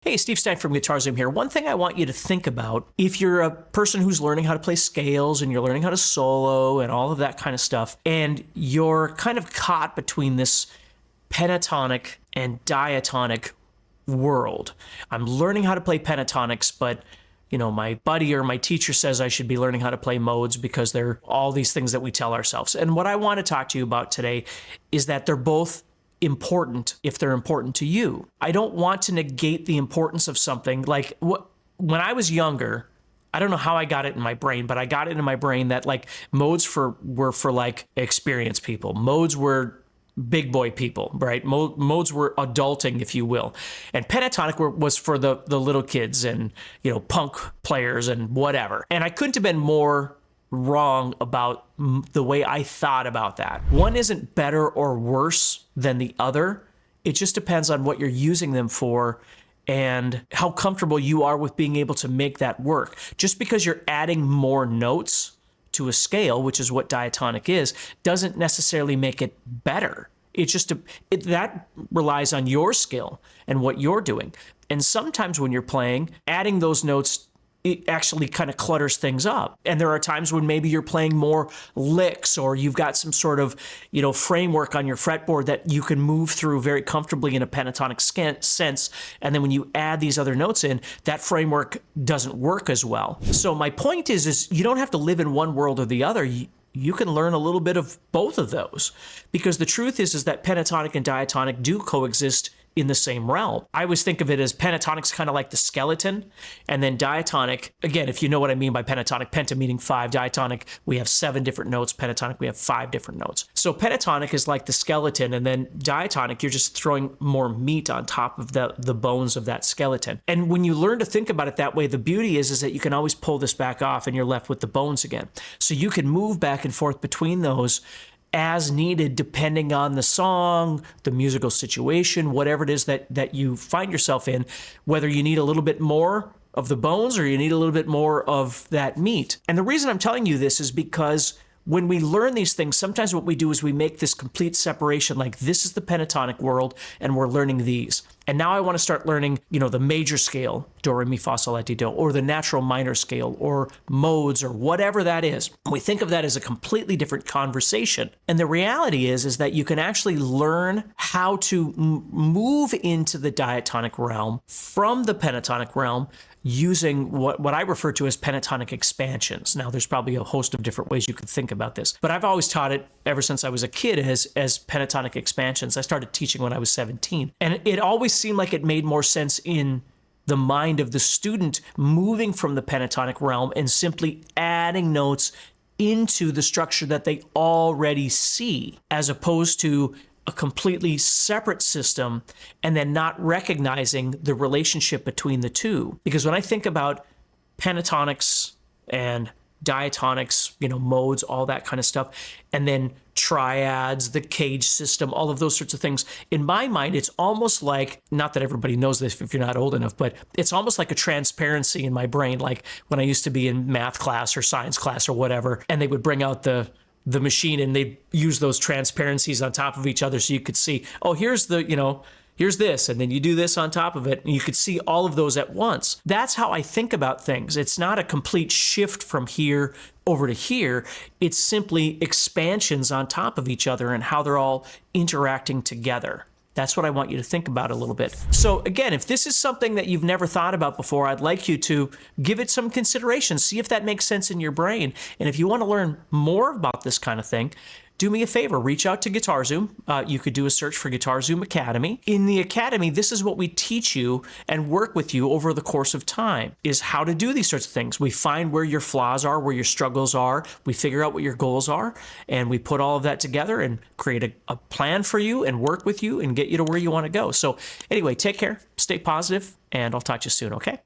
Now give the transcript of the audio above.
Hey, Steve Stine from GuitarZoom here. One thing I want you to think about, if you're a person who's learning how to play scales and you're learning how to solo and all of that kind of stuff, and you're kind of caught between this pentatonic and diatonic world. I'm learning how to play pentatonics, but my buddy or my teacher says I should be learning how to play modes because they're all these things that we tell ourselves. And what I want to talk to you about today is that they're both important if they're important to you. I don't want to negate the importance of something. Like when I was younger, I don't know how I got it in my brain, but I got it in my brain that like modes were for like experienced people. Modes were big boy people, right? Modes were adulting, if you will. And pentatonic was for the little kids and, punk players and whatever. And I couldn't have been more wrong about the way I thought about that. One isn't better or worse than the other. It just depends on what you're using them for and how comfortable you are with being able to make that work. Just because you're adding more notes to a scale, which is what diatonic is, doesn't necessarily make it better. It's just that relies on your skill and what you're doing. And sometimes when you're playing, adding those notes, it actually kind of clutters things up. And there are times when maybe you're playing more licks or you've got some sort of, framework on your fretboard that you can move through very comfortably in a pentatonic sense. And then when you add these other notes in, that framework doesn't work as well. So my point is you don't have to live in one world or the other. You can learn a little bit of both of those, because the truth is that pentatonic and diatonic do coexist in the same realm. I always think of it as pentatonic's kind of like the skeleton, and then diatonic, again, if you know what I mean by pentatonic, penta meaning 5, diatonic, we have 7 different notes, pentatonic, we have 5 different notes. So pentatonic is like the skeleton, and then diatonic, you're just throwing more meat on top of the bones of that skeleton. And when you learn to think about it that way, the beauty is that you can always pull this back off and you're left with the bones again. So you can move back and forth between those as needed, depending on the song, the musical situation, whatever it is that you find yourself in, whether you need a little bit more of the bones or you need a little bit more of that meat. And the reason I'm telling you this is because when we learn these things, sometimes what we do is we make this complete separation, like this is the pentatonic world and we're learning these. And now I want to start learning, the major scale, do, re, mi, fa, sol, la, ti, do, or the natural minor scale, or modes, or whatever that is. We think of that as a completely different conversation. And the reality is that you can actually learn how to move into the diatonic realm from the pentatonic realm using what I refer to as pentatonic expansions. Now, there's probably a host of different ways you could think about this, but I've always taught it ever since I was a kid as pentatonic expansions. I started teaching when I was 17, and it always seemed like it made more sense in the mind of the student moving from the pentatonic realm and simply adding notes into the structure that they already see, as opposed to a completely separate system and then not recognizing the relationship between the two. Because when I think about pentatonics and diatonics, modes, all that kind of stuff, and then triads, the cage system, all of those sorts of things, in my mind, it's almost like, not that everybody knows this if you're not old enough, but it's almost like a transparency in my brain, like when I used to be in math class or science class or whatever, and they would bring out the machine and they'd use those transparencies on top of each other so you could see, oh, here's here's this, and then you do this on top of it, and you could see all of those at once. That's how I think about things. It's not a complete shift from here over to here. It's simply expansions on top of each other and how they're all interacting together. That's what I want you to think about a little bit. So again, if this is something that you've never thought about before, I'd like you to give it some consideration, see if that makes sense in your brain. And if you want to learn more about this kind of thing, do me a favor, reach out to GuitarZoom. You could do a search for GuitarZoom Academy. In the Academy, this is what we teach you and work with you over the course of time, is how to do these sorts of things. We find where your flaws are, where your struggles are. We figure out what your goals are, and we put all of that together and create a plan for you and work with you and get you to where you want to go. So anyway, take care, stay positive, and I'll talk to you soon, okay?